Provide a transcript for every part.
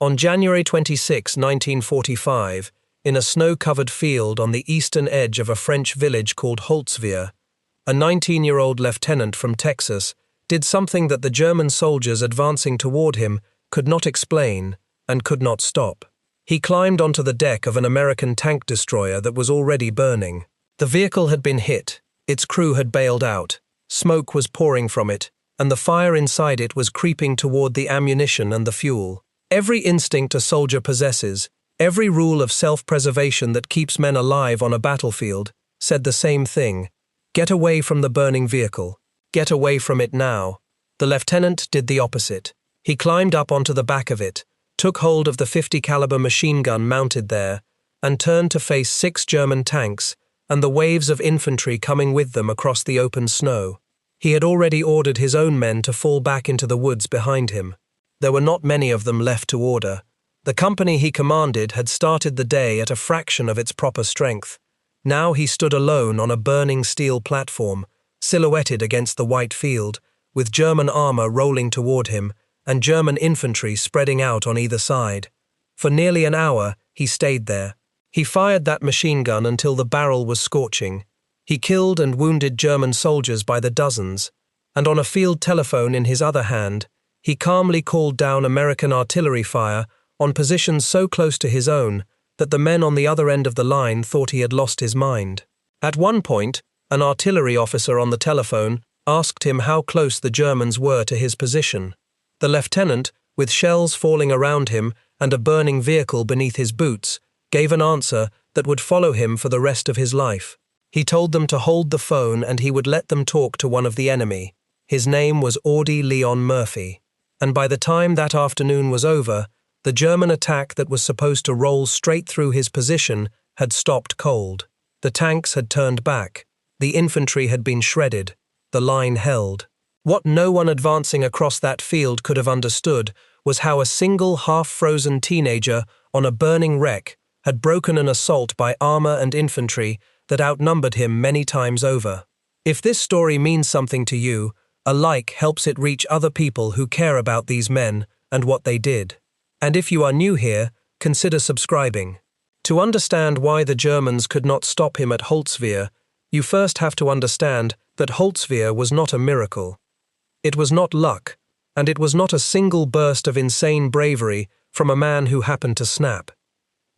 On January 26, 1945, in a snow-covered field on the eastern edge of a French village called Holtzwihr, a 19-year-old lieutenant from Texas did something that the German soldiers advancing toward him could not explain and could not stop. He climbed onto the deck of an American tank destroyer that was already burning. The vehicle had been hit, its crew had bailed out, smoke was pouring from it, and the fire inside it was creeping toward the ammunition and the fuel. Every instinct a soldier possesses, every rule of self-preservation that keeps men alive on a battlefield, said the same thing: get away from the burning vehicle. Get away from it now. The lieutenant did the opposite. He climbed up onto the back of it, took hold of the .50 caliber machine gun mounted there, and turned to face 6 German tanks and the waves of infantry coming with them across the open snow. He had already ordered his own men to fall back into the woods behind him. There were not many of them left to order. The company he commanded had started the day at a fraction of its proper strength. Now he stood alone on a burning steel platform, silhouetted against the white field, with German armor rolling toward him and German infantry spreading out on either side. For nearly an hour, he stayed there. He fired that machine gun until the barrel was scorching. He killed and wounded German soldiers by the dozens, and on a field telephone in his other hand, he calmly called down American artillery fire on positions so close to his own that the men on the other end of the line thought he had lost his mind. At one point, an artillery officer on the telephone asked him how close the Germans were to his position. The lieutenant, with shells falling around him and a burning vehicle beneath his boots, gave an answer that would follow him for the rest of his life. He told them to hold the phone and he would let them talk to one of the enemy. His name was Audie Murphy. And by the time that afternoon was over, the German attack that was supposed to roll straight through his position had stopped cold. The tanks had turned back. The infantry had been shredded. The line held. What no one advancing across that field could have understood was how a single half-frozen teenager on a burning wreck had broken an assault by armor and infantry that outnumbered him many times over. If this story means something to you, a like helps it reach other people who care about these men and what they did. And if you are new here, consider subscribing. To understand why the Germans could not stop him at Holtzwihr, you first have to understand that Holtzwihr was not a miracle. It was not luck, and it was not a single burst of insane bravery from a man who happened to snap.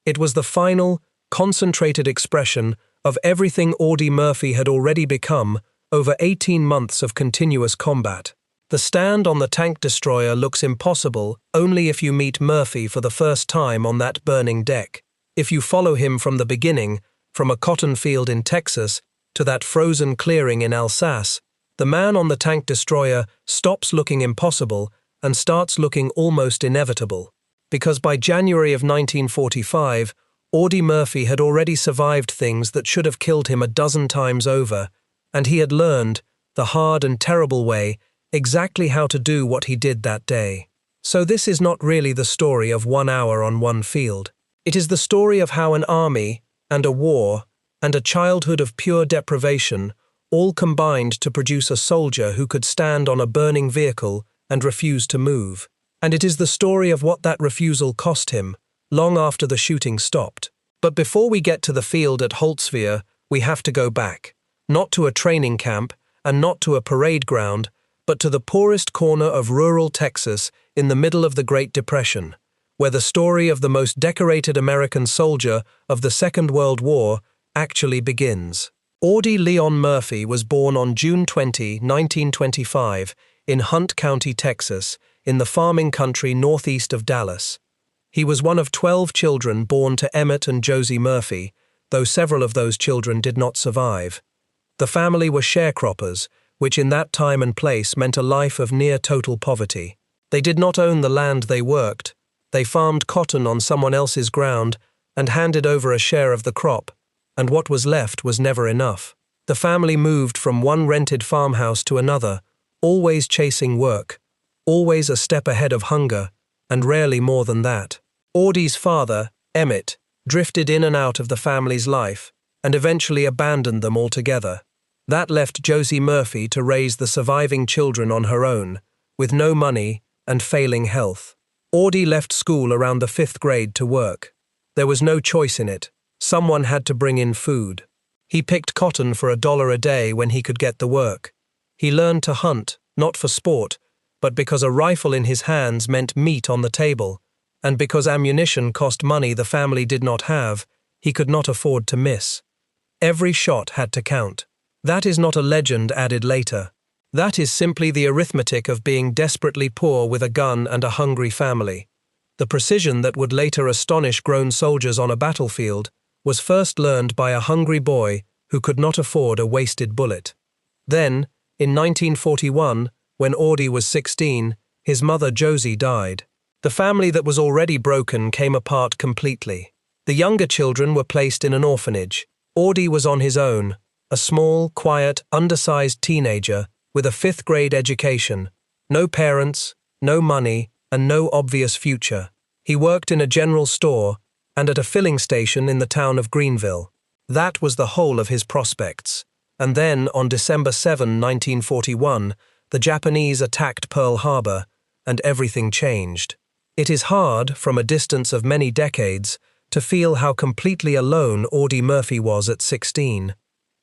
It was the final, concentrated expression of everything Audie Murphy had already become over 18 months of continuous combat. The stand on the tank destroyer looks impossible only if you meet Murphy for the first time on that burning deck. If you follow him from the beginning, from a cotton field in Texas to that frozen clearing in Alsace, the man on the tank destroyer stops looking impossible and starts looking almost inevitable. Because by January of 1945, Audie Murphy had already survived things that should have killed him a dozen times over, and he had learned, the hard and terrible way, exactly how to do what he did that day. So this is not really the story of 1 hour on one field. It is the story of how an army, and a war, and a childhood of pure deprivation all combined to produce a soldier who could stand on a burning vehicle and refuse to move. And it is the story of what that refusal cost him, long after the shooting stopped. But before we get to the field at Holtzwihr, we have to go back, not to a training camp and not to a parade ground, but to the poorest corner of rural Texas in the middle of the Great Depression, where the story of the most decorated American soldier of the Second World War actually begins. Audie Murphy was born on June 20, 1925, in Hunt County, Texas, in the farming country northeast of Dallas. He was one of 12 children born to Emmett and Josie Murphy, though several of those children did not survive. The family were sharecroppers, which in that time and place meant a life of near total poverty. They did not own the land they worked. They farmed cotton on someone else's ground and handed over a share of the crop, and what was left was never enough. The family moved from one rented farmhouse to another, always chasing work, always a step ahead of hunger, and rarely more than that. Audie's father, Emmett, drifted in and out of the family's life, and eventually abandoned them altogether. That left Josie Murphy to raise the surviving children on her own, with no money and failing health. Audie left school around the 5th grade to work. There was no choice in it. Someone had to bring in food. He picked cotton for $1 a day when he could get the work. He learned to hunt, not for sport, but because a rifle in his hands meant meat on the table, and because ammunition cost money the family did not have, he could not afford to miss. Every shot had to count. That is not a legend added later. That is simply the arithmetic of being desperately poor with a gun and a hungry family. The precision that would later astonish grown soldiers on a battlefield was first learned by a hungry boy who could not afford a wasted bullet. Then, in 1941, when Audie was 16, his mother Josie died. The family that was already broken came apart completely. The younger children were placed in an orphanage. Audie was on his own, a small, quiet, undersized teenager with a 5th grade education, no parents, no money, and no obvious future. He worked in a general store and at a filling station in the town of Greenville. That was the whole of his prospects. And then, on December 7, 1941, the Japanese attacked Pearl Harbor, and everything changed. It is hard, from a distance of many decades, to feel how completely alone Audie Murphy was at 16.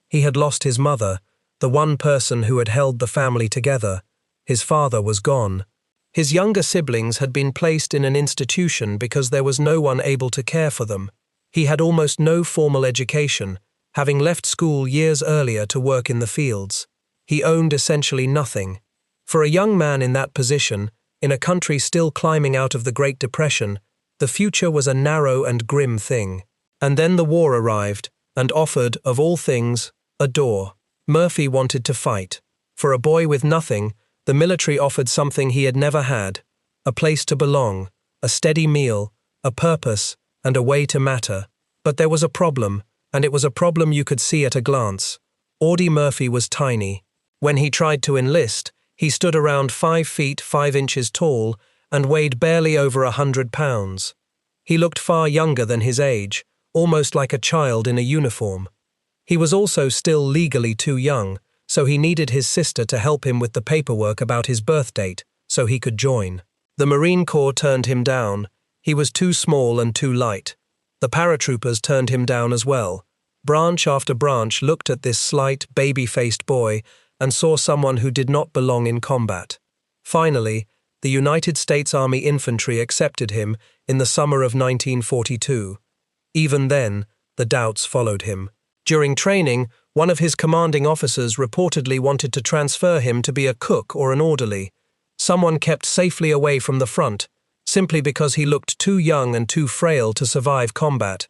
He had lost his mother, the one person who had held the family together. His father was gone. His younger siblings had been placed in an institution because there was no one able to care for them. He had almost no formal education, having left school years earlier to work in the fields. He owned essentially nothing. For a young man in that position, in a country still climbing out of the Great Depression, the future was a narrow and grim thing. And then the war arrived, and offered, of all things, a door. Murphy wanted to fight. For a boy with nothing, the military offered something he had never had: a place to belong, a steady meal, a purpose, and a way to matter. But there was a problem, and it was a problem you could see at a glance. Audie Murphy was tiny. When he tried to enlist, he stood around 5 feet 5 inches tall and weighed barely over 100 pounds. He looked far younger than his age, almost like a child in a uniform. He was also still legally too young, so he needed his sister to help him with the paperwork about his birth date, so he could join. The Marine Corps turned him down. He was too small and too light. The paratroopers turned him down as well. Branch after branch looked at this slight, baby-faced boy and saw someone who did not belong in combat. Finally, the United States Army Infantry accepted him in the summer of 1942. Even then, the doubts followed him. During training, one of his commanding officers reportedly wanted to transfer him to be a cook or an orderly, someone kept safely away from the front, simply because he looked too young and too frail to survive combat.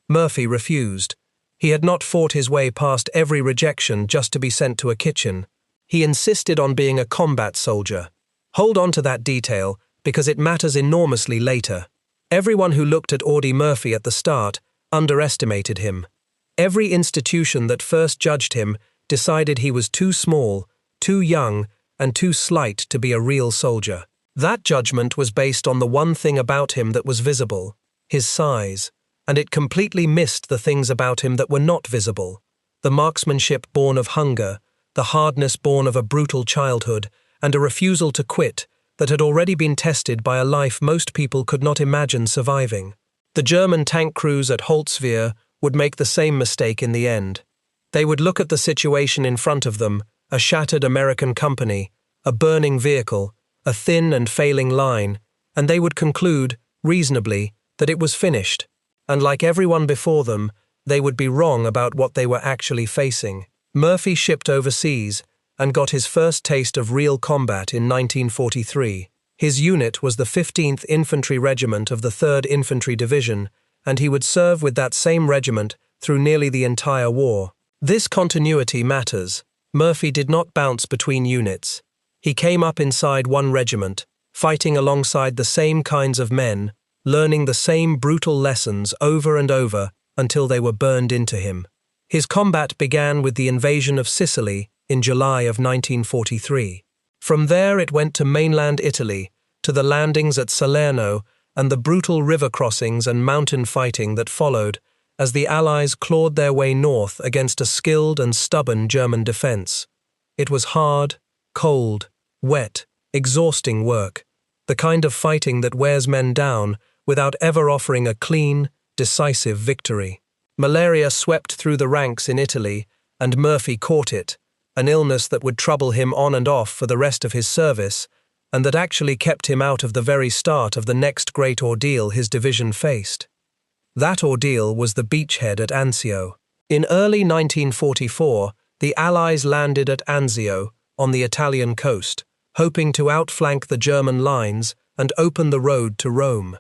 Murphy refused. He had not fought his way past every rejection just to be sent to a kitchen. He insisted on being a combat soldier. Hold on to that detail, because it matters enormously later. Everyone who looked at Audie Murphy at the start underestimated him. Every institution that first judged him decided he was too small, too young, and too slight to be a real soldier. That judgment was based on the one thing about him that was visible: his size, and it completely missed the things about him that were not visible: the marksmanship born of hunger, the hardness born of a brutal childhood, and a refusal to quit that had already been tested by a life most people could not imagine surviving. The German tank crews at Holtzwihr would make the same mistake in the end. They would look at the situation in front of them, a shattered American company, a burning vehicle, a thin and failing line, and they would conclude, reasonably, that it was finished. And like everyone before them, they would be wrong about what they were actually facing. Murphy shipped overseas and got his first taste of real combat in 1943. His unit was the 15th Infantry Regiment of the 3rd Infantry Division, and he would serve with that same regiment through nearly the entire war. This continuity matters. Murphy did not bounce between units. He came up inside one regiment, fighting alongside the same kinds of men, learning the same brutal lessons over and over until they were burned into him. His combat began with the invasion of Sicily in July of 1943. From there it went to mainland Italy, to the landings at Salerno, and the brutal river crossings and mountain fighting that followed as the Allies clawed their way north against a skilled and stubborn German defense. It was hard, cold, wet, exhausting work, the kind of fighting that wears men down without ever offering a clean, decisive victory. Malaria swept through the ranks in Italy, and Murphy caught it, an illness that would trouble him on and off for the rest of his service, and that actually kept him out of the very start of the next great ordeal his division faced. That ordeal was the beachhead at Anzio. In early 1944, the Allies landed at Anzio, on the Italian coast, hoping to outflank the German lines and open the road to Rome.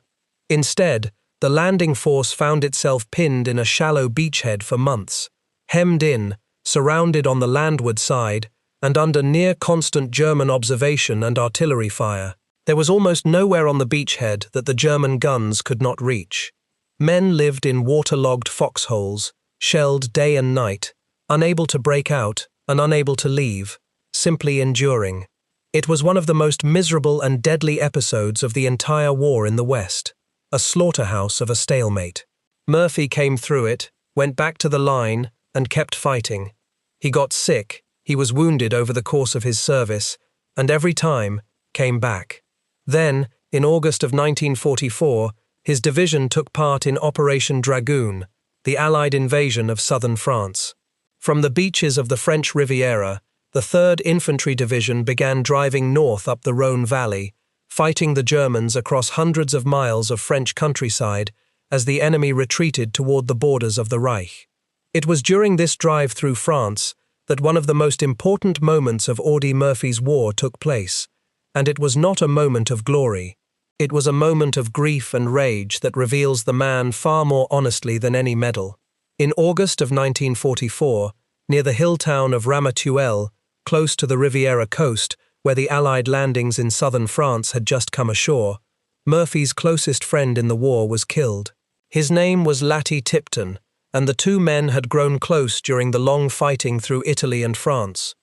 Instead, the landing force found itself pinned in a shallow beachhead for months, hemmed in, surrounded on the landward side, and under near-constant German observation and artillery fire. There was almost nowhere on the beachhead that the German guns could not reach. Men lived in waterlogged foxholes, shelled day and night, unable to break out and unable to leave, simply enduring. It was one of the most miserable and deadly episodes of the entire war in the West, a slaughterhouse of a stalemate. Murphy came through it, went back to the line, and kept fighting. He got sick, he was wounded over the course of his service, and every time, came back. Then, in August of 1944, his division took part in Operation Dragoon, the Allied invasion of southern France. From the beaches of the French Riviera, the 3rd Infantry Division began driving north up the Rhône Valley, fighting the Germans across hundreds of miles of French countryside as the enemy retreated toward the borders of the Reich. It was during this drive through France that one of the most important moments of Audie Murphy's war took place, and it was not a moment of glory. It was a moment of grief and rage that reveals the man far more honestly than any medal. In August of 1944, near the hill town of Reputable, close to the Riviera coast, where the Allied landings in southern France had just come ashore, Murphy's closest friend in the war was killed. His name was Audie Tipton, and the two men had grown close during the long fighting through Italy and France.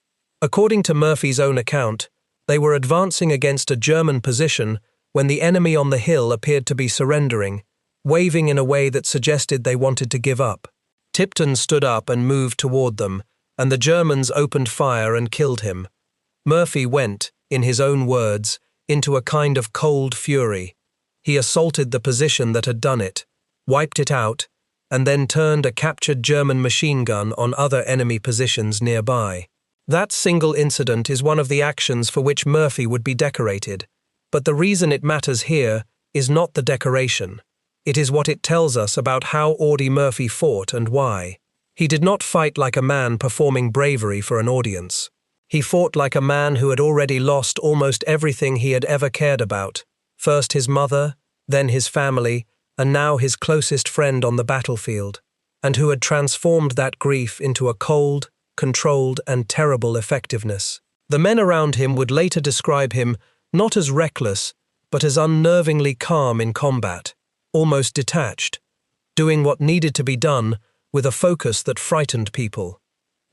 According to Murphy's own account, they were advancing against a German position when the enemy on the hill appeared to be surrendering, waving in a way that suggested they wanted to give up. Tipton stood up and moved toward them, and the Germans opened fire and killed him. Murphy went, in his own words, into a kind of cold fury. He assaulted the position that had done it, wiped it out, and then turned a captured German machine gun on other enemy positions nearby. That single incident is one of the actions for which Murphy would be decorated, but the reason it matters here is not the decoration. It is what it tells us about how Audie Murphy fought and why. He did not fight like a man performing bravery for an audience. He fought like a man who had already lost almost everything he had ever cared about, first his mother, then his family, and now his closest friend on the battlefield, and who had transformed that grief into a cold, controlled, and terrible effectiveness. The men around him would later describe him not as reckless, but as unnervingly calm in combat, almost detached, doing what needed to be done with a focus that frightened people.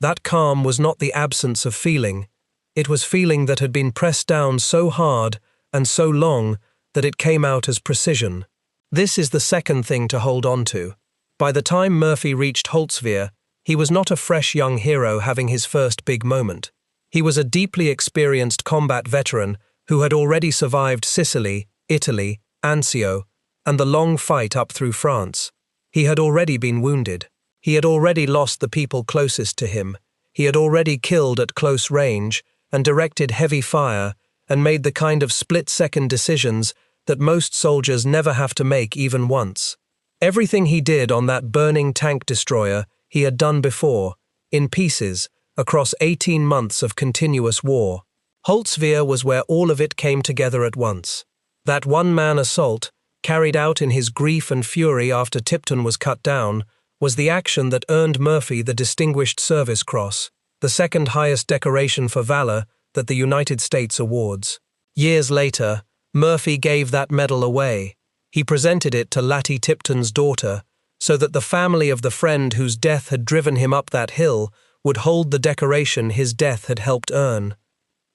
That calm was not the absence of feeling, it was feeling that had been pressed down so hard and so long that it came out as precision. This is the second thing to hold on to. By the time Murphy reached Holtzwihr, he was not a fresh young hero having his first big moment. He was a deeply experienced combat veteran who had already survived Sicily, Italy, Anzio, and the long fight up through France. He had already been wounded. He had already lost the people closest to him. He had already killed at close range and directed heavy fire and made the kind of split-second decisions that most soldiers never have to make even once. Everything he did on that burning tank destroyer he had done before, in pieces, across 18 months of continuous war. Holtzwihr was where all of it came together at once. That one-man assault, carried out in his grief and fury after Tipton was cut down, was the action that earned Murphy the Distinguished Service Cross, the second highest decoration for valor that the United States awards. Years later, Murphy gave that medal away. He presented it to Audie Tipton's daughter, so that the family of the friend whose death had driven him up that hill would hold the decoration his death had helped earn.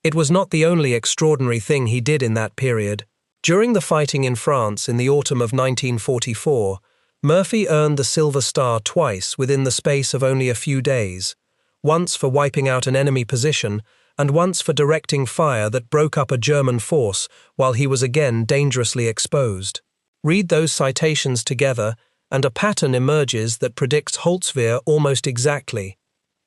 It was not the only extraordinary thing he did in that period. During the fighting in France in the autumn of 1944, Murphy earned the Silver Star twice within the space of only a few days, once for wiping out an enemy position and once for directing fire that broke up a German force while he was again dangerously exposed. Read those citations together, and a pattern emerges that predicts Holtzwihr almost exactly.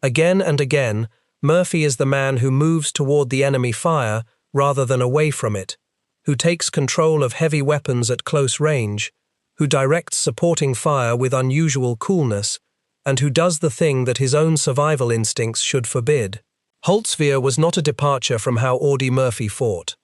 Again and again, Murphy is the man who moves toward the enemy fire rather than away from it, who takes control of heavy weapons at close range, who directs supporting fire with unusual coolness, and who does the thing that his own survival instincts should forbid. Holtzwihr was not a departure from how Audie Murphy fought.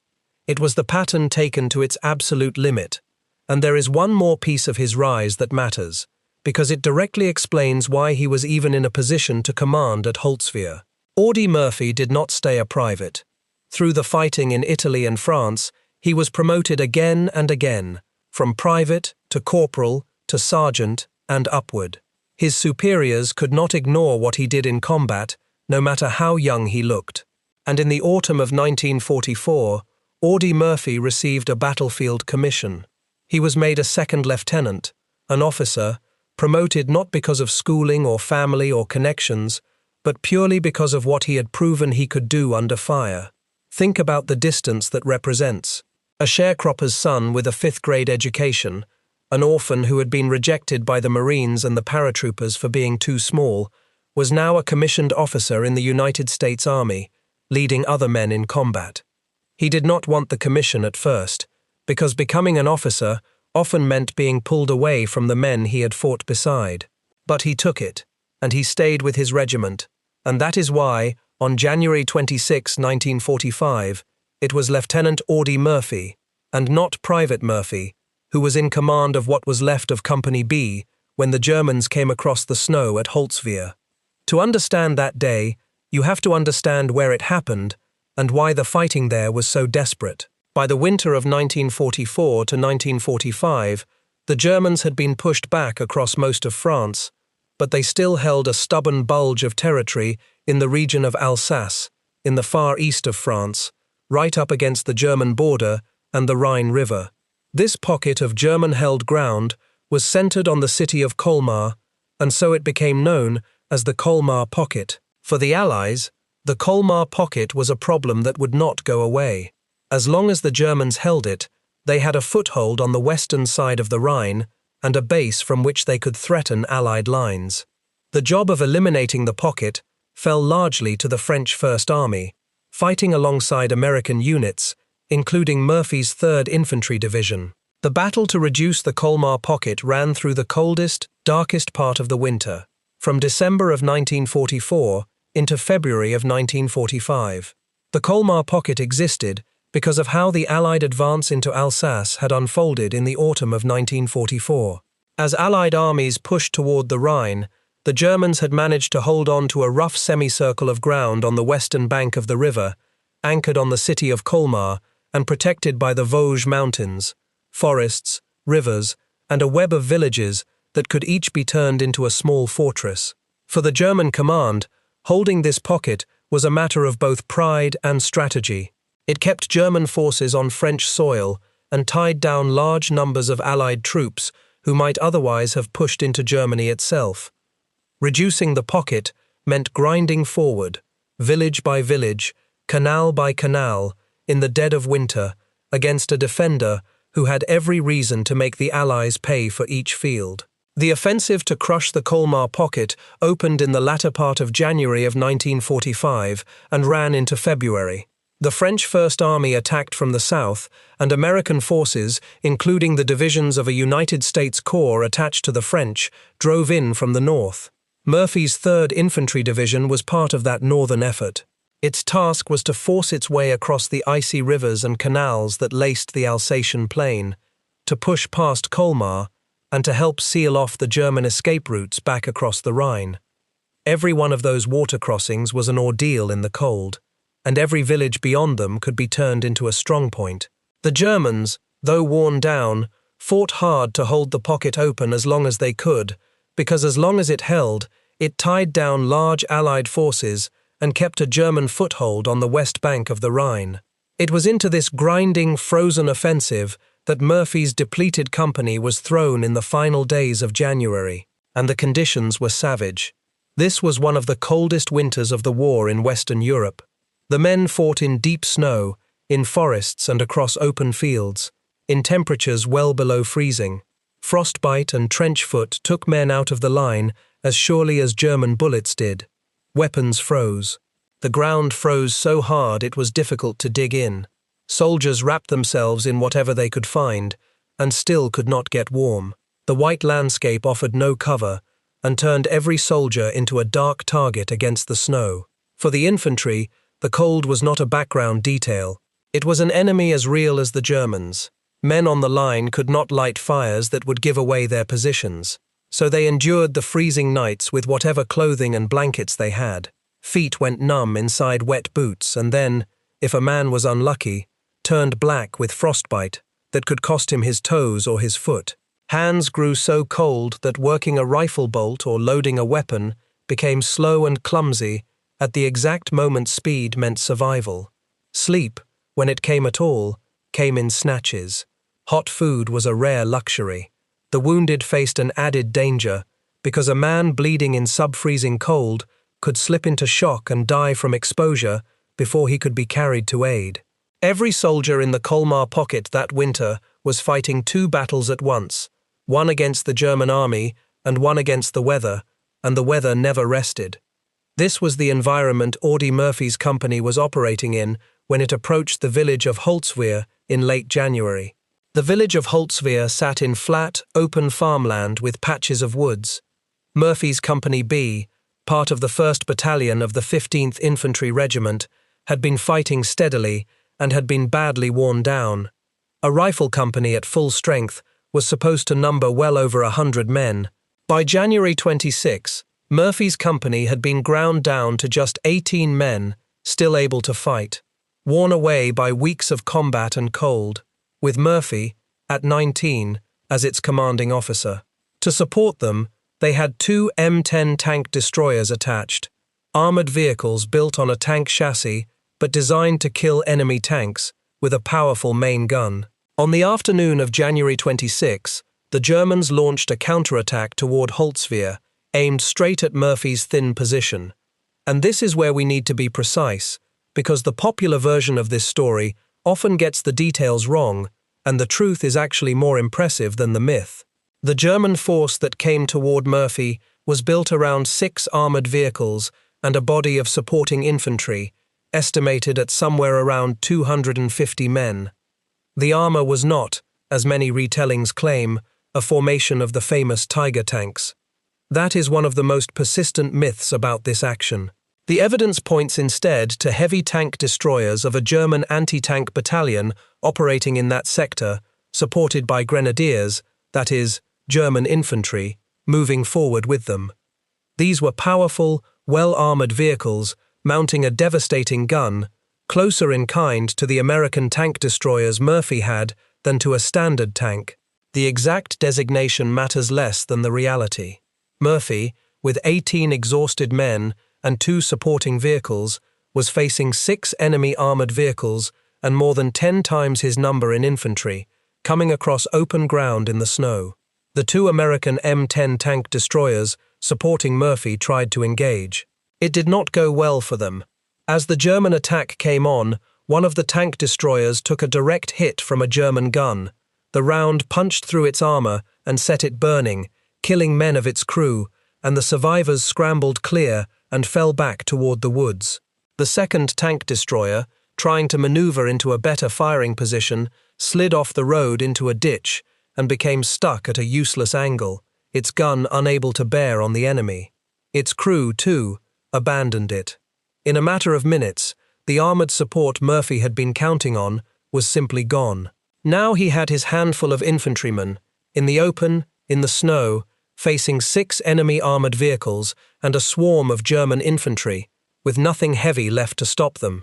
It was the pattern taken to its absolute limit, and there is one more piece of his rise that matters, because it directly explains why he was even in a position to command at Holtzwihr. Audie Murphy did not stay a private. Through the fighting in Italy and France, he was promoted again and again, from private to corporal to sergeant and upward. His superiors could not ignore what he did in combat, no matter how young he looked. And in the autumn of 1944, Audie Murphy received a battlefield commission. He was made a second lieutenant, an officer, promoted not because of schooling or family or connections, but purely because of what he had proven he could do under fire. Think about the distance that represents. A sharecropper's son with a fifth-grade education, an orphan who had been rejected by the Marines and the paratroopers for being too small, was now a commissioned officer in the United States Army, leading other men in combat. He did not want the commission at first, because becoming an officer often meant being pulled away from the men he had fought beside. But he took it, and he stayed with his regiment, and that is why, on January 26, 1945, it was Lieutenant Audie Murphy, and not Private Murphy, who was in command of what was left of Company B when the Germans came across the snow at Holtzwihr. To understand that day, you have to understand where it happened and why the fighting there was so desperate. By the winter of 1944 to 1945, the Germans had been pushed back across most of France, but they still held a stubborn bulge of territory in the region of Alsace, in the far east of France, right up against the German border and the Rhine River. This pocket of German-held ground was centered on the city of Colmar, and so it became known as the Colmar Pocket. For the Allies, the Colmar Pocket was a problem that would not go away. As long as the Germans held it, they had a foothold on the western side of the Rhine and a base from which they could threaten Allied lines. The job of eliminating the pocket fell largely to the French First Army, fighting alongside American units, including Murphy's 3rd Infantry Division. The battle to reduce the Colmar Pocket ran through the coldest, darkest part of the winter, from December of 1944 into February of 1945. The Colmar Pocket existed because of how the Allied advance into Alsace had unfolded in the autumn of 1944. As Allied armies pushed toward the Rhine, the Germans had managed to hold on to a rough semicircle of ground on the western bank of the river, anchored on the city of Colmar and protected by the Vosges Mountains, forests, rivers, and a web of villages that could each be turned into a small fortress. For the German command, holding this pocket was a matter of both pride and strategy. It kept German forces on French soil and tied down large numbers of Allied troops who might otherwise have pushed into Germany itself. Reducing the pocket meant grinding forward, village by village, canal by canal, in the dead of winter, against a defender who had every reason to make the Allies pay for each field. The offensive to crush the Colmar Pocket opened in the latter part of January of 1945 and ran into February. The French First Army attacked from the south, and American forces, including the divisions of a United States Corps attached to the French, drove in from the north. Murphy's 3rd Infantry Division was part of that northern effort. Its task was to force its way across the icy rivers and canals that laced the Alsatian plain, to push past Colmar, and to help seal off the German escape routes back across the Rhine. Every one of those water crossings was an ordeal in the cold, and every village beyond them could be turned into a strongpoint. The Germans, though worn down, fought hard to hold the pocket open as long as they could, because as long as it held, it tied down large Allied forces and kept a German foothold on the west bank of the Rhine. It was into this grinding, frozen offensive that Murphy's depleted company was thrown in the final days of January, and the conditions were savage. This was one of the coldest winters of the war in Western Europe. The men fought in deep snow, in forests and across open fields, in temperatures well below freezing. Frostbite and trench foot took men out of the line as surely as German bullets did. Weapons froze. The ground froze so hard it was difficult to dig in. Soldiers wrapped themselves in whatever they could find, and still could not get warm. The white landscape offered no cover, and turned every soldier into a dark target against the snow. For the infantry, the cold was not a background detail. It was an enemy as real as the Germans. Men on the line could not light fires that would give away their positions, so they endured the freezing nights with whatever clothing and blankets they had. Feet went numb inside wet boots and then, if a man was unlucky, turned black with frostbite that could cost him his toes or his foot. Hands grew so cold that working a rifle bolt or loading a weapon became slow and clumsy. At the exact moment speed meant survival. Sleep, when it came at all, came in snatches. Hot food was a rare luxury. The wounded faced an added danger, because a man bleeding in sub-freezing cold could slip into shock and die from exposure before he could be carried to aid. Every soldier in the Colmar pocket that winter was fighting two battles at once, one against the German army and one against the weather, and the weather never rested. This was the environment Audie Murphy's company was operating in when it approached the village of Holtzwihr in late January. The village of Holtzwihr sat in flat, open farmland with patches of woods. Murphy's Company B, part of the 1st Battalion of the 15th Infantry Regiment, had been fighting steadily and had been badly worn down. A rifle company at full strength was supposed to number well over 100 men. By January 26, Murphy's company had been ground down to just 18 men, still able to fight, worn away by weeks of combat and cold, with Murphy, at 19, as its commanding officer. To support them, they had two M10 tank destroyers attached, armored vehicles built on a tank chassis but designed to kill enemy tanks, with a powerful main gun. On the afternoon of January 26, the Germans launched a counterattack toward Holtzwihr, aimed straight at Murphy's thin position. And this is where we need to be precise, because the popular version of this story often gets the details wrong, and the truth is actually more impressive than the myth. The German force that came toward Murphy was built around 6 armored vehicles and a body of supporting infantry, estimated at somewhere around 250 men. The armor was not, as many retellings claim, a formation of the famous Tiger tanks. That is one of the most persistent myths about this action. The evidence points instead to heavy tank destroyers of a German anti-tank battalion operating in that sector, supported by grenadiers, that is, German infantry, moving forward with them. These were powerful, well-armored vehicles mounting a devastating gun, closer in kind to the American tank destroyers Murphy had than to a standard tank. The exact designation matters less than the reality. Murphy, with 18 exhausted men and 2 supporting vehicles, was facing 6 enemy armored vehicles and more than 10 times his number in infantry, coming across open ground in the snow. The 2 American M10 tank destroyers supporting Murphy tried to engage. It did not go well for them. As the German attack came on, one of the tank destroyers took a direct hit from a German gun. The round punched through its armor and set it burning, killing men of its crew, and the survivors scrambled clear and fell back toward the woods. The second tank destroyer, trying to maneuver into a better firing position, slid off the road into a ditch and became stuck at a useless angle, its gun unable to bear on the enemy. Its crew, too, abandoned it. In a matter of minutes, the armored support Murphy had been counting on was simply gone. Now he had his handful of infantrymen, in the open, in the snow, facing 6 enemy armored vehicles and a swarm of German infantry, with nothing heavy left to stop them.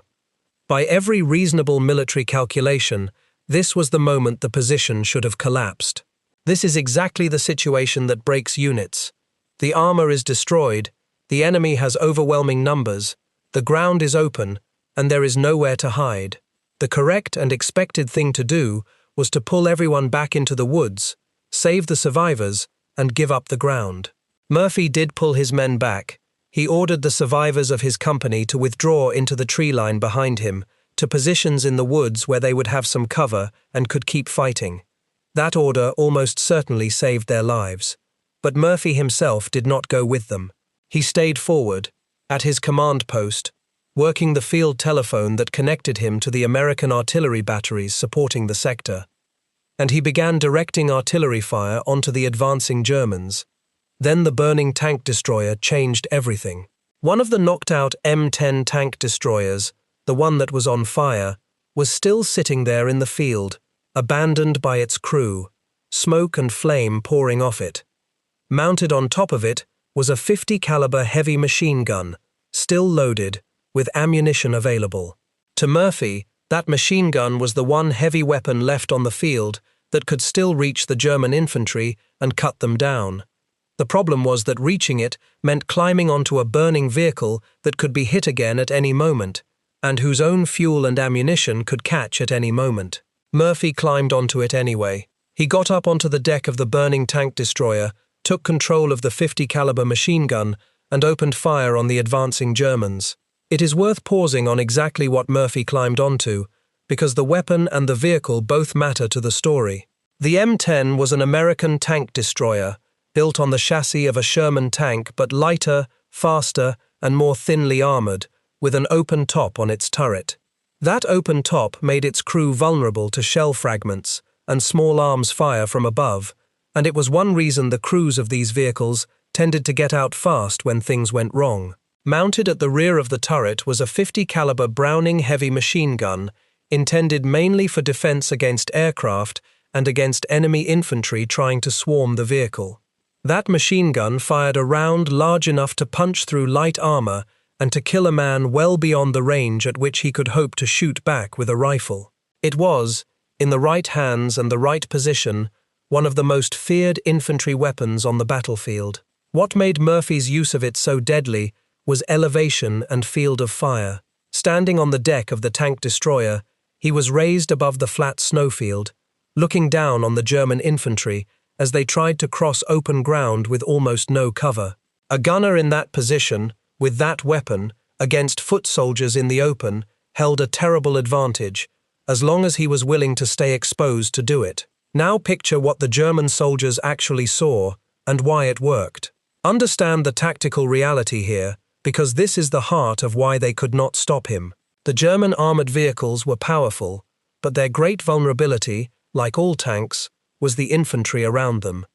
By every reasonable military calculation, this was the moment the position should have collapsed. This is exactly the situation that breaks units. The armor is destroyed, the enemy has overwhelming numbers, the ground is open, and there is nowhere to hide. The correct and expected thing to do was to pull everyone back into the woods, save the survivors, and give up the ground. Murphy did pull his men back, He ordered the survivors of his company to withdraw into the tree line behind him, to positions in the woods where they would have some cover and could keep fighting. That order almost certainly saved their lives. But Murphy himself did not go with them. He stayed forward, at his command post, working the field telephone that connected him to the American artillery batteries supporting the sector. And he began directing artillery fire onto the advancing Germans. Then the burning tank destroyer changed everything. One of the knocked-out M10 tank destroyers, the one that was on fire, was still sitting there in the field, abandoned by its crew, smoke and flame pouring off it. Mounted on top of it was a 50 caliber heavy machine gun, still loaded, with ammunition available. To Murphy, that machine gun was the one heavy weapon left on the field that could still reach the German infantry and cut them down. The problem was that reaching it meant climbing onto a burning vehicle that could be hit again at any moment, and whose own fuel and ammunition could catch at any moment. Murphy climbed onto it anyway. He got up onto the deck of the burning tank destroyer, took control of the 50 caliber machine gun, and opened fire on the advancing Germans. It is worth pausing on exactly what Murphy climbed onto, because the weapon and the vehicle both matter to the story. The M10 was an American tank destroyer, built on the chassis of a Sherman tank but lighter, faster, and more thinly armored, with an open top on its turret. That open top made its crew vulnerable to shell fragments and small arms fire from above, and it was one reason the crews of these vehicles tended to get out fast when things went wrong. Mounted at the rear of the turret was a 50 caliber Browning heavy machine gun, intended mainly for defense against aircraft and against enemy infantry trying to swarm the vehicle. That machine gun fired a round large enough to punch through light armor and to kill a man well beyond the range at which he could hope to shoot back with a rifle. It was, in the right hands and the right position, one of the most feared infantry weapons on the battlefield. What made Murphy's use of it so deadly was elevation and field of fire. Standing on the deck of the tank destroyer, he was raised above the flat snowfield, looking down on the German infantry as they tried to cross open ground with almost no cover. A gunner in that position, with that weapon, against foot soldiers in the open, held a terrible advantage, as long as he was willing to stay exposed to do it. Now picture what the German soldiers actually saw and why it worked. Understand the tactical reality here, because this is the heart of why they could not stop him. The German armored vehicles were powerful, but their great vulnerability, like all tanks, was the infantry around them.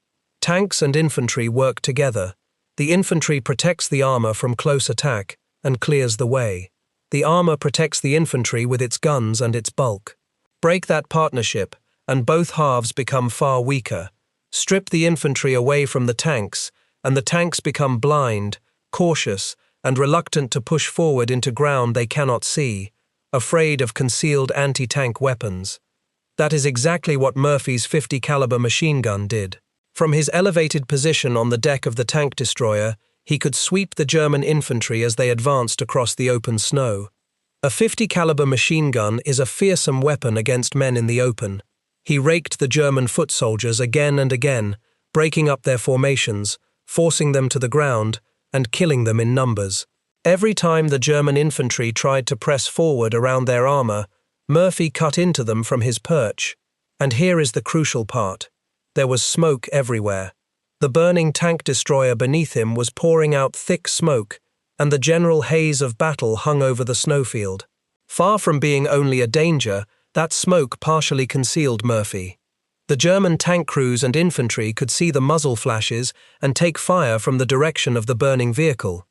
Tanks and infantry work together. The infantry protects the armor from close attack and clears the way. The armor protects the infantry with its guns and its bulk. Break that partnership, and both halves become far weaker. Strip the infantry away from the tanks, and the tanks become blind, cautious, and reluctant to push forward into ground they cannot see, afraid of concealed anti-tank weapons. That is exactly what Murphy's 50 caliber machine gun did. From his elevated position on the deck of the tank destroyer, he could sweep the German infantry as they advanced across the open snow. A 50 caliber machine gun is a fearsome weapon against men in the open. He raked the German foot soldiers again and again, breaking up their formations, forcing them to the ground, and killing them in numbers. Every time the German infantry tried to press forward around their armor, Murphy cut into them from his perch. And here is the crucial part. There was smoke everywhere. The burning tank destroyer beneath him was pouring out thick smoke, and the general haze of battle hung over the snowfield. Far from being only a danger, that smoke partially concealed Murphy. The German tank crews and infantry could see the muzzle flashes and take fire from the direction of the burning vehicle.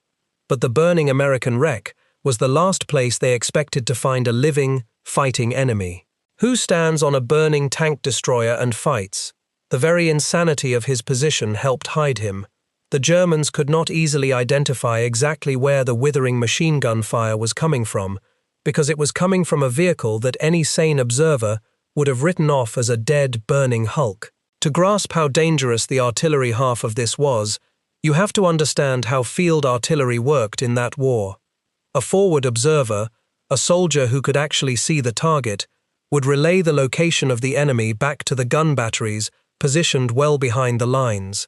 But the burning American wreck was the last place they expected to find a living, fighting enemy. Who stands on a burning tank destroyer and fights? The very insanity of his position helped hide him. The Germans could not easily identify exactly where the withering machine gun fire was coming from, because it was coming from a vehicle that any sane observer would have written off as a dead, burning hulk. To grasp how dangerous the artillery half of this was, you have to understand how field artillery worked in that war. A forward observer, a soldier who could actually see the target, would relay the location of the enemy back to the gun batteries positioned well behind the lines.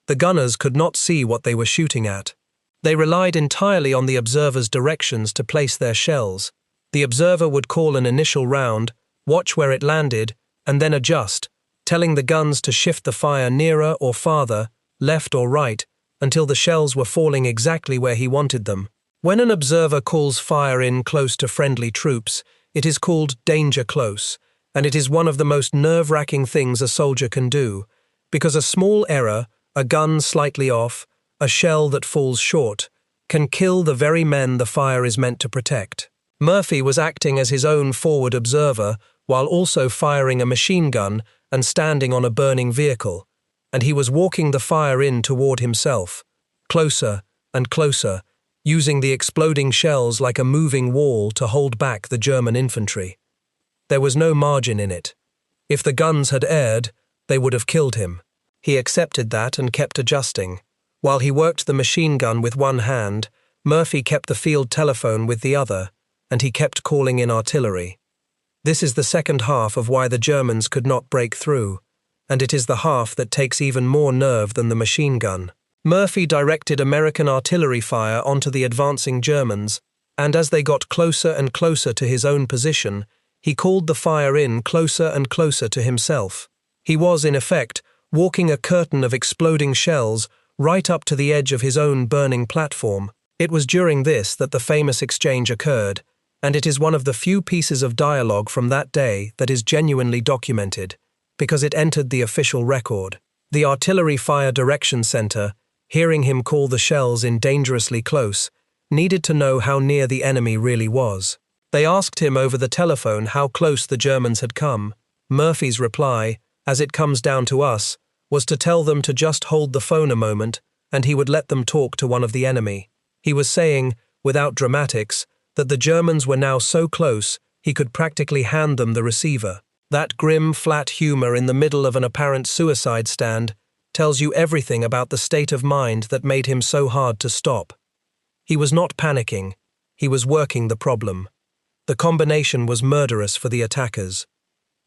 The gunners could not see what they were shooting at. They relied entirely on the observer's directions to place their shells. The observer would call an initial round, watch where it landed, and then adjust, telling the guns to shift the fire nearer or farther, left or right, until the shells were falling exactly where he wanted them. When an observer calls fire in close to friendly troops, it is called danger close, and it is one of the most nerve-wracking things a soldier can do, because a small error, a gun slightly off, a shell that falls short, can kill the very men the fire is meant to protect. Murphy was acting as his own forward observer while also firing a machine gun and standing on a burning vehicle, and he was walking the fire in toward himself, closer and closer, using the exploding shells like a moving wall to hold back the German infantry. There was no margin in it. If the guns had erred, they would have killed him. He accepted that and kept adjusting. While he worked the machine gun with one hand, Murphy kept the field telephone with the other, and he kept calling in artillery. This is the second half of why the Germans could not break through, and it is the half that takes even more nerve than the machine gun. Murphy directed American artillery fire onto the advancing Germans, and as they got closer and closer to his own position, he called the fire in closer and closer to himself. He was, in effect, walking a curtain of exploding shells right up to the edge of his own burning platform. It was during this that the famous exchange occurred, and it is one of the few pieces of dialogue from that day that is genuinely documented, because it entered the official record. The Artillery Fire Direction Center, hearing him call the shells in dangerously close, needed to know how near the enemy really was. They asked him over the telephone how close the Germans had come. Murphy's reply, as it comes down to us, was to tell them to just hold the phone a moment, and he would let them talk to one of the enemy. He was saying, without dramatics, that the Germans were now so close he could practically hand them the receiver. That grim, flat humor in the middle of an apparent suicide stand tells you everything about the state of mind that made him so hard to stop. He was not panicking, he was working the problem. The combination was murderous for the attackers.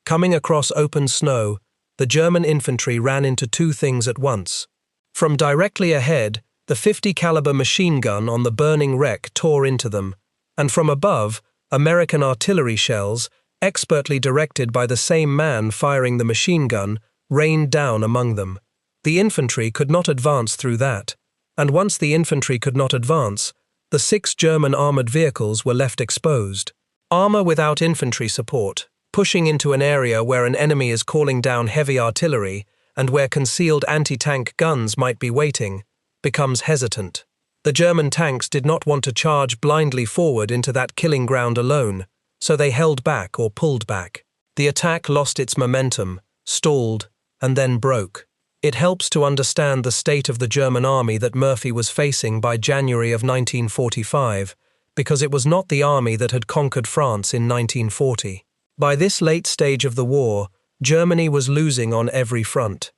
Coming across open snow, the German infantry ran into two things at once. From directly ahead, the .50 caliber machine gun on the burning wreck tore into them, and from above, American artillery shells, expertly directed by the same man firing the machine gun, rained down among them. The infantry could not advance through that, and once the infantry could not advance, the 6 German armored vehicles were left exposed. Armor without infantry support, pushing into an area where an enemy is calling down heavy artillery and where concealed anti-tank guns might be waiting, becomes hesitant. The German tanks did not want to charge blindly forward into that killing ground alone, so they held back or pulled back. The attack lost its momentum, stalled, and then broke. It helps to understand the state of the German army that Murphy was facing by January of 1945, because it was not the army that had conquered France in 1940. By this late stage of the war, Germany was losing on every front.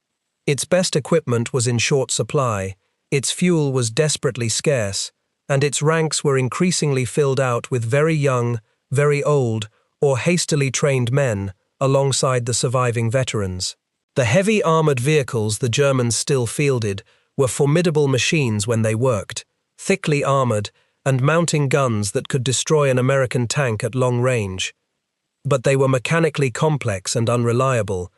Its best equipment was in short supply, its fuel was desperately scarce, and its ranks were increasingly filled out with very young, very old, or hastily trained men, alongside the surviving veterans. The heavy armored vehicles the Germans still fielded were formidable machines when they worked, thickly armored and mounting guns that could destroy an American tank at long range. But they were mechanically complex and unreliable,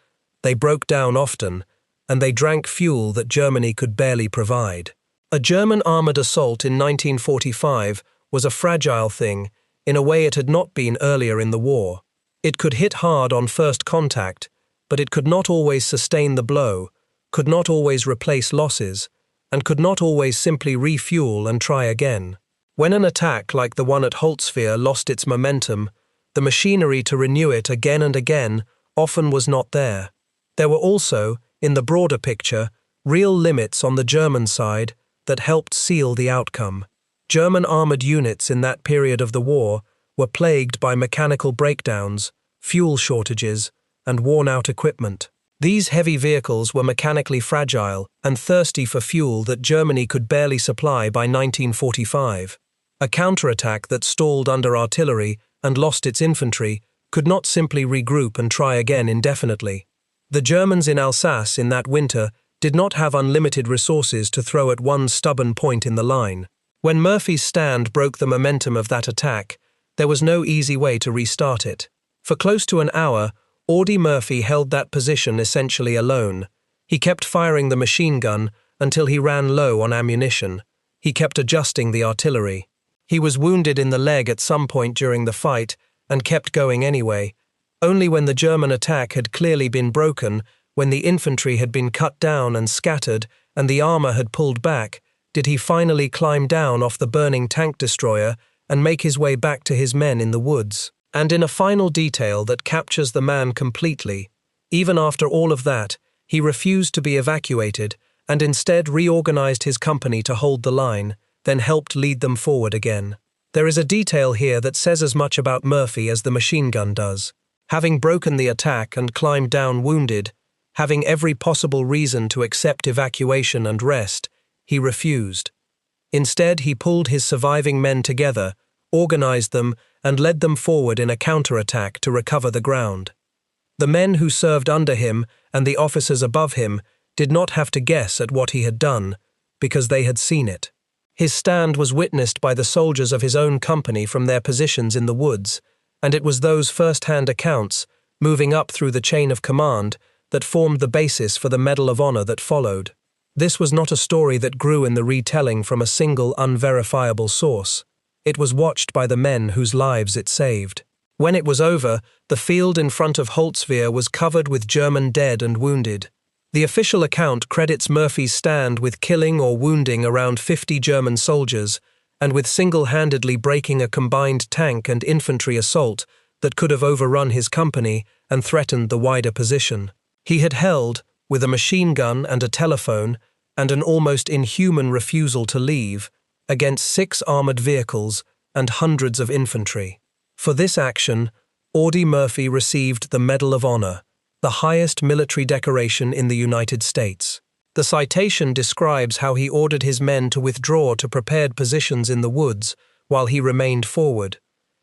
they broke down often, and they drank fuel that Germany could barely provide. A German armored assault in 1945 was a fragile thing in a way it had not been earlier in the war. It could hit hard on first contact, but it could not always sustain the blow, could not always replace losses, and could not always simply refuel and try again. When an attack like the one at Holtzwihr lost its momentum, the machinery to renew it again and again often was not there. There were also, in the broader picture, real limits on the German side that helped seal the outcome. German armored units in that period of the war were plagued by mechanical breakdowns, fuel shortages, and worn-out equipment. These heavy vehicles were mechanically fragile and thirsty for fuel that Germany could barely supply by 1945. A counterattack that stalled under artillery and lost its infantry could not simply regroup and try again indefinitely. The Germans in Alsace in that winter did not have unlimited resources to throw at one stubborn point in the line. When Murphy's stand broke the momentum of that attack, there was no easy way to restart it. For close to an hour, Audie Murphy held that position essentially alone. He kept firing the machine gun until he ran low on ammunition. He kept adjusting the artillery. He was wounded in the leg at some point during the fight and kept going anyway. Only when the German attack had clearly been broken, when the infantry had been cut down and scattered and the armor had pulled back, did he finally climb down off the burning tank destroyer and make his way back to his men in the woods. And in a final detail that captures the man completely, even after all of that, he refused to be evacuated and instead reorganized his company to hold the line, then helped lead them forward again. There is a detail here that says as much about Murphy as the machine gun does. Having broken the attack and climbed down wounded, having every possible reason to accept evacuation and rest, he refused. Instead, he pulled his surviving men together, organized them, and led them forward in a counterattack to recover the ground. The men who served under him and the officers above him did not have to guess at what he had done, because they had seen it. His stand was witnessed by the soldiers of his own company from their positions in the woods, and it was those first-hand accounts, moving up through the chain of command, that formed the basis for the Medal of Honor that followed. This was not a story that grew in the retelling from a single unverifiable source. It was watched by the men whose lives it saved. When it was over, the field in front of Holtzwihr was covered with German dead and wounded. The official account credits Murphy's stand with killing or wounding around 50 German soldiers, and with single-handedly breaking a combined tank and infantry assault that could have overrun his company and threatened the wider position. He had held, with a machine gun and a telephone, and an almost inhuman refusal to leave, against 6 armored vehicles and hundreds of infantry. For this action, Audie Murphy received the Medal of Honor, the highest military decoration in the United States. The citation describes how he ordered his men to withdraw to prepared positions in the woods while he remained forward,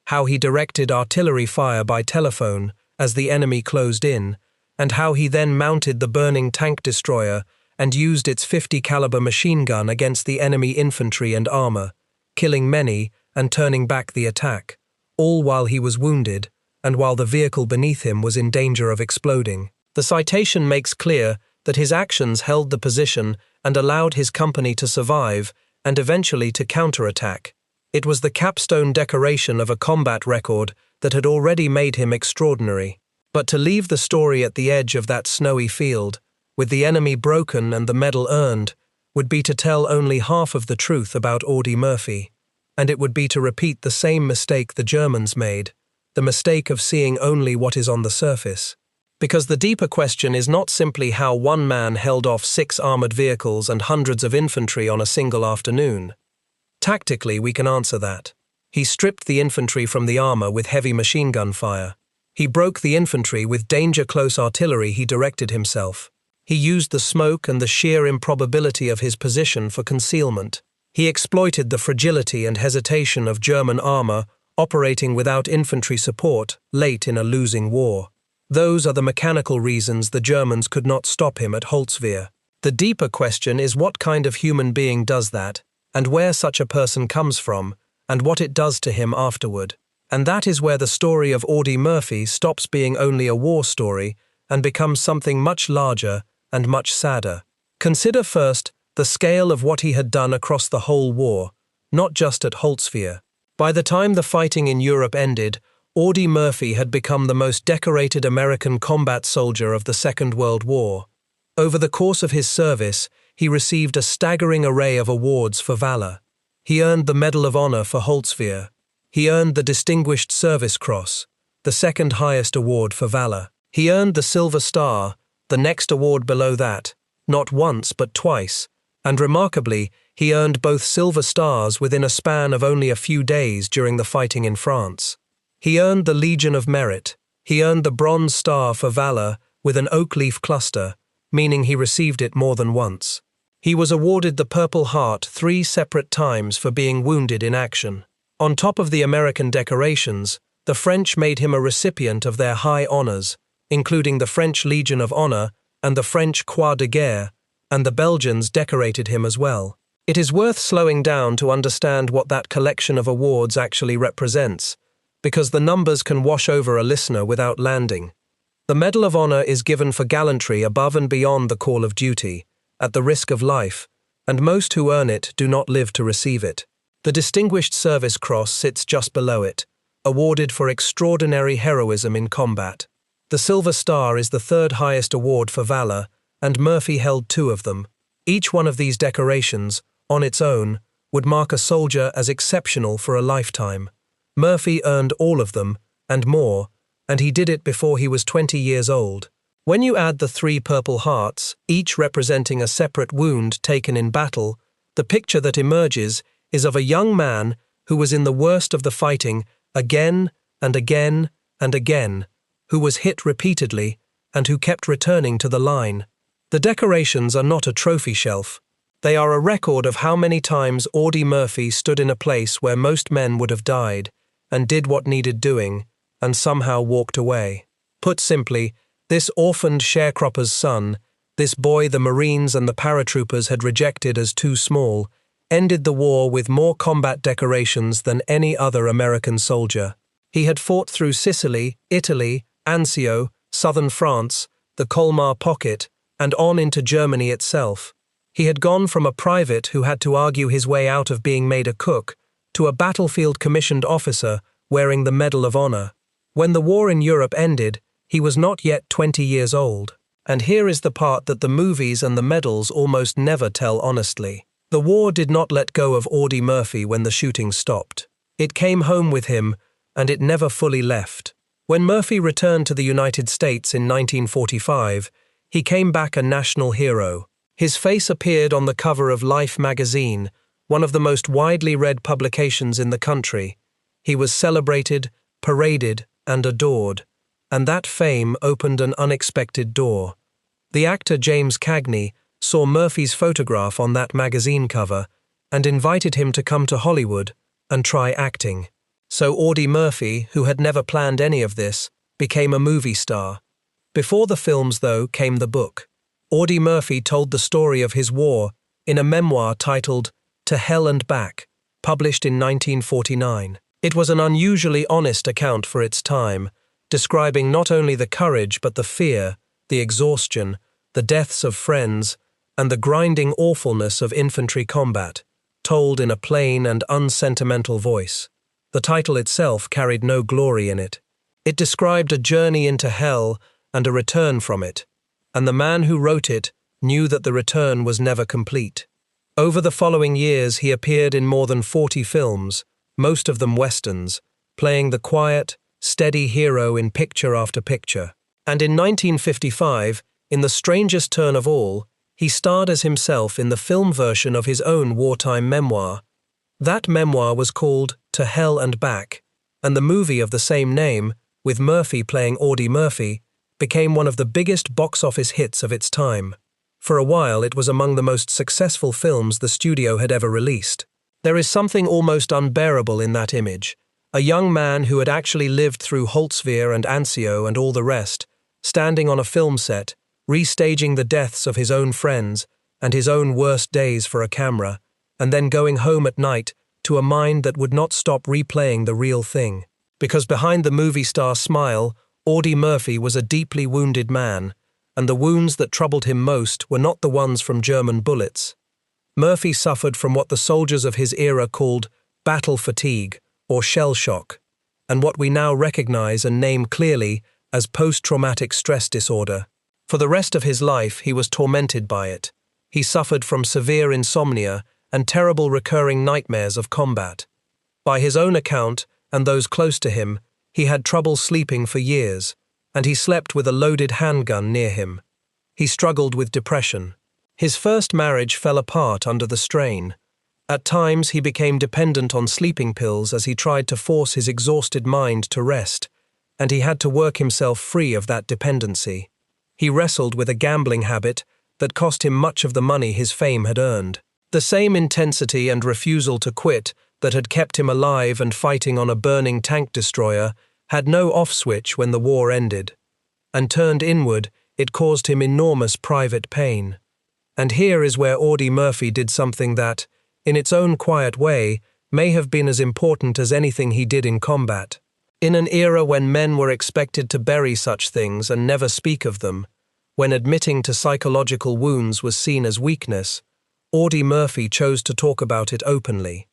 how he directed artillery fire by telephone as the enemy closed in, and how he then mounted the burning tank destroyer and used its .50 caliber machine gun against the enemy infantry and armor, killing many and turning back the attack, all while he was wounded and while the vehicle beneath him was in danger of exploding. The citation makes clear that his actions held the position and allowed his company to survive and eventually to counterattack. It was the capstone decoration of a combat record that had already made him extraordinary. But to leave the story at the edge of that snowy field, with the enemy broken and the medal earned, would be to tell only half of the truth about Audie Murphy, and it would be to repeat the same mistake the Germans made, the mistake of seeing only what is on the surface. Because the deeper question is not simply how one man held off 6 armored vehicles and hundreds of infantry on a single afternoon. Tactically, we can answer that. He stripped the infantry from the armor with heavy machine gun fire. He broke the infantry with danger-close artillery he directed himself. He used the smoke and the sheer improbability of his position for concealment. He exploited the fragility and hesitation of German armor operating without infantry support late in a losing war. Those are the mechanical reasons the Germans could not stop him at Holtzwihr. The deeper question is what kind of human being does that, and where such a person comes from, and what it does to him afterward. And that is where the story of Audie Murphy stops being only a war story and becomes something much larger and much sadder. Consider first the scale of what he had done across the whole war, not just at Holtzwihr. By the time the fighting in Europe ended, Audie Murphy had become the most decorated American combat soldier of the Second World War. Over the course of his service, he received a staggering array of awards for valor. He earned the Medal of Honor for Holtzwihr. He earned the Distinguished Service Cross, the second highest award for valor. He earned the Silver Star, the next award below that, not once but twice, and remarkably, he earned both Silver Stars within a span of only a few days during the fighting in France. He earned the Legion of Merit. He earned the Bronze Star for valor with an oak leaf cluster, meaning he received it more than once. He was awarded the Purple Heart 3 separate times for being wounded in action. On top of the American decorations, the French made him a recipient of their high honors, including the French Legion of Honor and the French Croix de Guerre, and the Belgians decorated him as well. It is worth slowing down to understand what that collection of awards actually represents, because the numbers can wash over a listener without landing. The Medal of Honor is given for gallantry above and beyond the call of duty, at the risk of life, and most who earn it do not live to receive it. The Distinguished Service Cross sits just below it, awarded for extraordinary heroism in combat. The Silver Star is the third highest award for valor, and Murphy held 2 of them. Each one of these decorations, on its own, would mark a soldier as exceptional for a lifetime. Murphy earned all of them, and more, and he did it before he was 20 years old. When you add the 3 Purple Hearts, each representing a separate wound taken in battle, the picture that emerges is of a young man who was in the worst of the fighting again and again and again, who was hit repeatedly, and who kept returning to the line. The decorations are not a trophy shelf. They are a record of how many times Audie Murphy stood in a place where most men would have died, and did what needed doing, and somehow walked away. Put simply, this orphaned sharecropper's son, this boy the Marines and the paratroopers had rejected as too small, ended the war with more combat decorations than any other American soldier. He had fought through Sicily, Italy, Anzio, southern France, the Colmar Pocket, and on into Germany itself. He had gone from a private who had to argue his way out of being made a cook, to a battlefield commissioned officer wearing the Medal of Honor. When the war in Europe ended, he was not yet 20 years old. And here is the part that the movies and the medals almost never tell honestly. The war did not let go of Audie Murphy when the shooting stopped. It came home with him, and it never fully left. When Murphy returned to the United States in 1945, he came back a national hero. His face appeared on the cover of Life magazine, one of the most widely read publications in the country. He was celebrated, paraded, and adored, and that fame opened an unexpected door. The actor James Cagney saw Murphy's photograph on that magazine cover and invited him to come to Hollywood and try acting. So Audie Murphy, who had never planned any of this, became a movie star. Before the films, though, came the book. Audie Murphy told the story of his war in a memoir titled To Hell and Back, published in 1949. It was an unusually honest account for its time, describing not only the courage but the fear, the exhaustion, the deaths of friends, and the grinding awfulness of infantry combat, told in a plain and unsentimental voice. The title itself carried no glory in it. It described a journey into hell and a return from it, and the man who wrote it knew that the return was never complete. Over the following years he appeared in more than 40 films, most of them westerns, playing the quiet, steady hero in picture after picture. And in 1955, in the strangest turn of all, he starred as himself in the film version of his own wartime memoir. That memoir was called To Hell and Back, and the movie of the same name, with Murphy playing Audie Murphy, became one of the biggest box office hits of its time. For a while, it was among the most successful films the studio had ever released. There is something almost unbearable in that image. A young man who had actually lived through Holtzwihr and Anzio and all the rest, standing on a film set, restaging the deaths of his own friends and his own worst days for a camera, and then going home at night to a mind that would not stop replaying the real thing. Because behind the movie star smile, Audie Murphy was a deeply wounded man, and the wounds that troubled him most were not the ones from German bullets. Murphy suffered from what the soldiers of his era called battle fatigue or shell shock, and what we now recognize and name clearly as post-traumatic stress disorder. For the rest of his life, he was tormented by it. He suffered from severe insomnia and terrible recurring nightmares of combat. By his own account, and those close to him, he had trouble sleeping for years, and he slept with a loaded handgun near him. He struggled with depression. His first marriage fell apart under the strain. At times, he became dependent on sleeping pills as he tried to force his exhausted mind to rest, and he had to work himself free of that dependency. He wrestled with a gambling habit that cost him much of the money his fame had earned. The same intensity and refusal to quit that had kept him alive and fighting on a burning tank destroyer had no off switch when the war ended, and turned inward, it caused him enormous private pain. And here is where Audie Murphy did something that, in its own quiet way, may have been as important as anything he did in combat. In an era when men were expected to bury such things and never speak of them, when admitting to psychological wounds was seen as weakness, Audie Murphy chose to talk about it openly.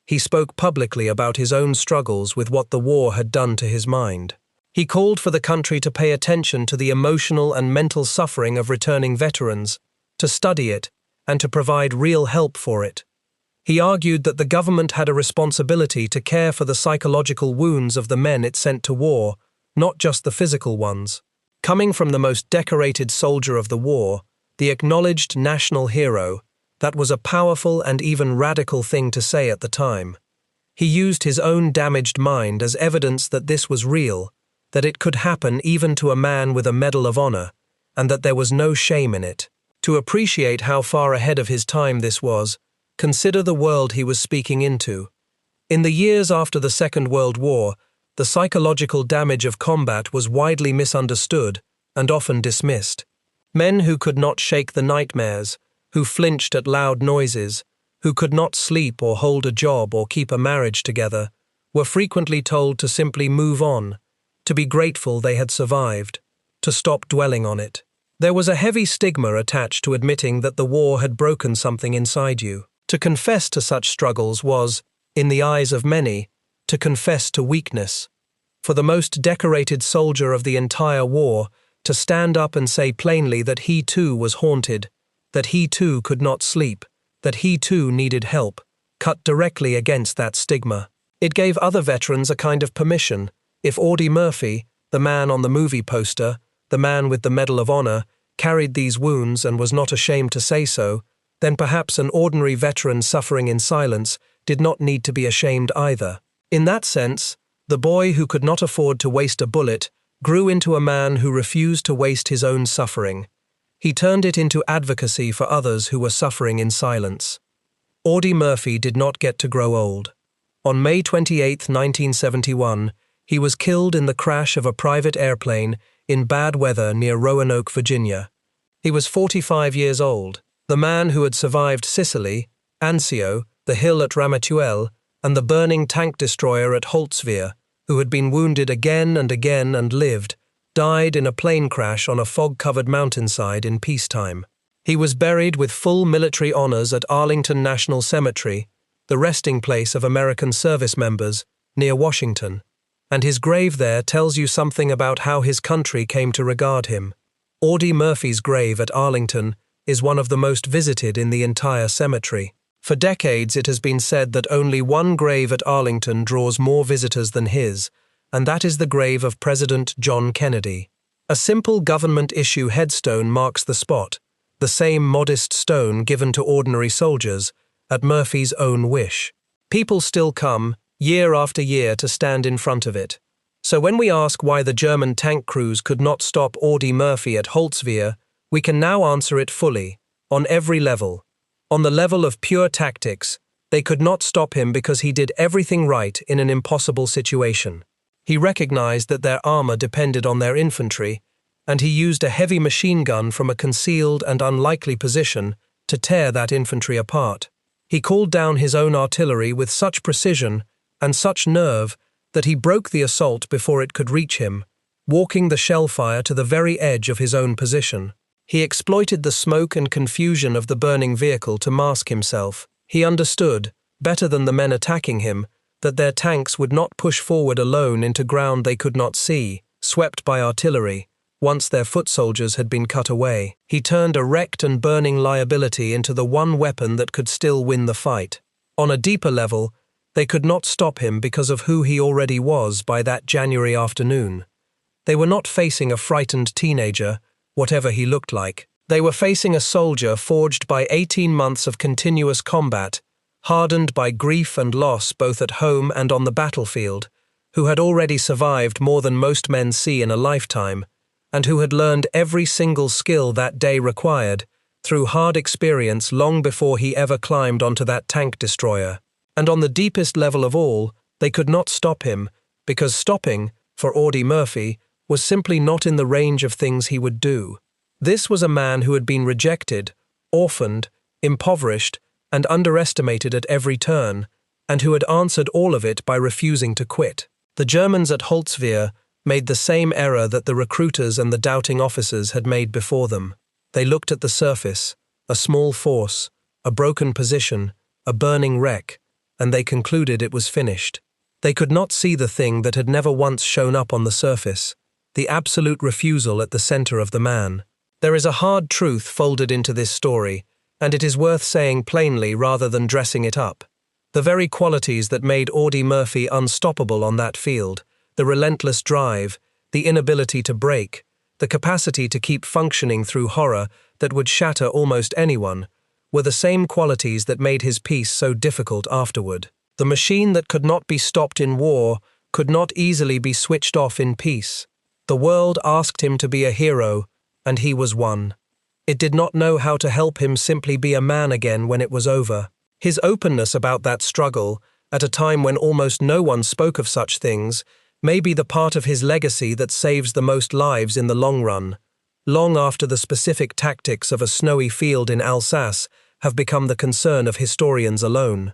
He spoke publicly about his own struggles with what the war had done to his mind. He called for the country to pay attention to the emotional and mental suffering of returning veterans, to study it, and to provide real help for it. He argued that the government had a responsibility to care for the psychological wounds of the men it sent to war, not just the physical ones. Coming from the most decorated soldier of the war, the acknowledged national hero, that was a powerful and even radical thing to say at the time. He used his own damaged mind as evidence that this was real, that it could happen even to a man with a Medal of Honor, and that there was no shame in it. To appreciate how far ahead of his time this was, consider the world he was speaking into. In the years after the Second World War, the psychological damage of combat was widely misunderstood and often dismissed. Men who could not shake the nightmares, who flinched at loud noises, who could not sleep or hold a job or keep a marriage together, were frequently told to simply move on, to be grateful they had survived, to stop dwelling on it. There was a heavy stigma attached to admitting that the war had broken something inside you. To confess to such struggles was, in the eyes of many, to confess to weakness. For the most decorated soldier of the entire war, to stand up and say plainly that he too was haunted, that he too could not sleep, that he too needed help, cut directly against that stigma. It gave other veterans a kind of permission. If Audie Murphy, the man on the movie poster, the man with the Medal of Honor, carried these wounds and was not ashamed to say so, then perhaps an ordinary veteran suffering in silence did not need to be ashamed either. In that sense, the boy who could not afford to waste a bullet grew into a man who refused to waste his own suffering. He turned it into advocacy for others who were suffering in silence. Audie Murphy did not get to grow old. On May 28, 1971, he was killed in the crash of a private airplane in bad weather near Roanoke, Virginia. He was 45 years old. The man who had survived Sicily, Anzio, the hill at Reputable, and the burning tank destroyer at Holtzwihr, who had been wounded again and again and lived, died in a plane crash on a fog-covered mountainside in peacetime. He was buried with full military honors at Arlington National Cemetery, the resting place of American service members, near Washington, and his grave there tells you something about how his country came to regard him. Audie Murphy's grave at Arlington is one of the most visited in the entire cemetery. For decades it has been said that only one grave at Arlington draws more visitors than his, and that is the grave of President John Kennedy. A simple government-issue headstone marks the spot, the same modest stone given to ordinary soldiers, at Murphy's own wish. People still come, year after year, to stand in front of it. So when we ask why the German tank crews could not stop Audie Murphy at Holtzwihr, we can now answer it fully, on every level. On the level of pure tactics, they could not stop him because he did everything right in an impossible situation. He recognized that their armor depended on their infantry, and he used a heavy machine gun from a concealed and unlikely position to tear that infantry apart. He called down his own artillery with such precision and such nerve that he broke the assault before it could reach him, walking the shell fire to the very edge of his own position. He exploited the smoke and confusion of the burning vehicle to mask himself. He understood, better than the men attacking him, that their tanks would not push forward alone into ground they could not see, swept by artillery, once their foot soldiers had been cut away. He turned a wrecked and burning liability into the one weapon that could still win the fight. On a deeper level, they could not stop him because of who he already was by that January afternoon. They were not facing a frightened teenager, whatever he looked like. They were facing a soldier forged by 18 months of continuous combat, hardened by grief and loss both at home and on the battlefield, who had already survived more than most men see in a lifetime, and who had learned every single skill that day required through hard experience long before he ever climbed onto that tank destroyer. And on the deepest level of all, they could not stop him, because stopping, for Audie Murphy, was simply not in the range of things he would do. This was a man who had been rejected, orphaned, impoverished, and underestimated at every turn, and who had answered all of it by refusing to quit. The Germans at Holtzwihr made the same error that the recruiters and the doubting officers had made before them. They looked at the surface, a small force, a broken position, a burning wreck, and they concluded it was finished. They could not see the thing that had never once shown up on the surface, the absolute refusal at the center of the man. There is a hard truth folded into this story, and it is worth saying plainly rather than dressing it up. The very qualities that made Audie Murphy unstoppable on that field, the relentless drive, the inability to break, the capacity to keep functioning through horror that would shatter almost anyone, were the same qualities that made his peace so difficult afterward. The machine that could not be stopped in war could not easily be switched off in peace. The world asked him to be a hero, and he was one. It did not know how to help him simply be a man again when it was over. His openness about that struggle, at a time when almost no one spoke of such things, may be the part of his legacy that saves the most lives in the long run, long after the specific tactics of a snowy field in Alsace have become the concern of historians alone.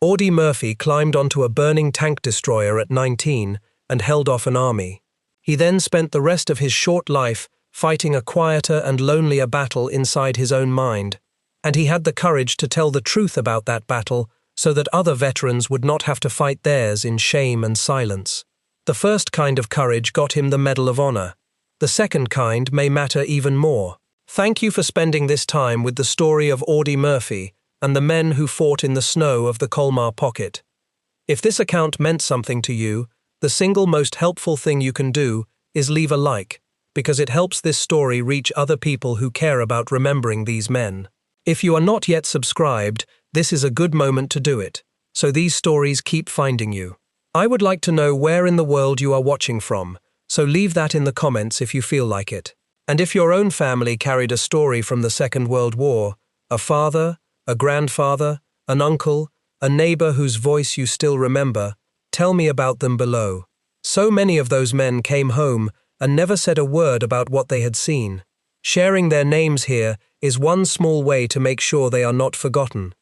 Audie Murphy climbed onto a burning tank destroyer at 19 and held off an army. He then spent the rest of his short life fighting a quieter and lonelier battle inside his own mind, and he had the courage to tell the truth about that battle so that other veterans would not have to fight theirs in shame and silence. The first kind of courage got him the Medal of Honor. The second kind may matter even more. Thank you for spending this time with the story of Audie Murphy and the men who fought in the snow of the Colmar Pocket. If this account meant something to you, the single most helpful thing you can do is leave a like, because it helps this story reach other people who care about remembering these men. If you are not yet subscribed, this is a good moment to do it, so these stories keep finding you. I would like to know where in the world you are watching from, so leave that in the comments if you feel like it. And if your own family carried a story from the Second World War, a father, a grandfather, an uncle, a neighbor whose voice you still remember, tell me about them below. So many of those men came home and never said a word about what they had seen. Sharing their names here is one small way to make sure they are not forgotten.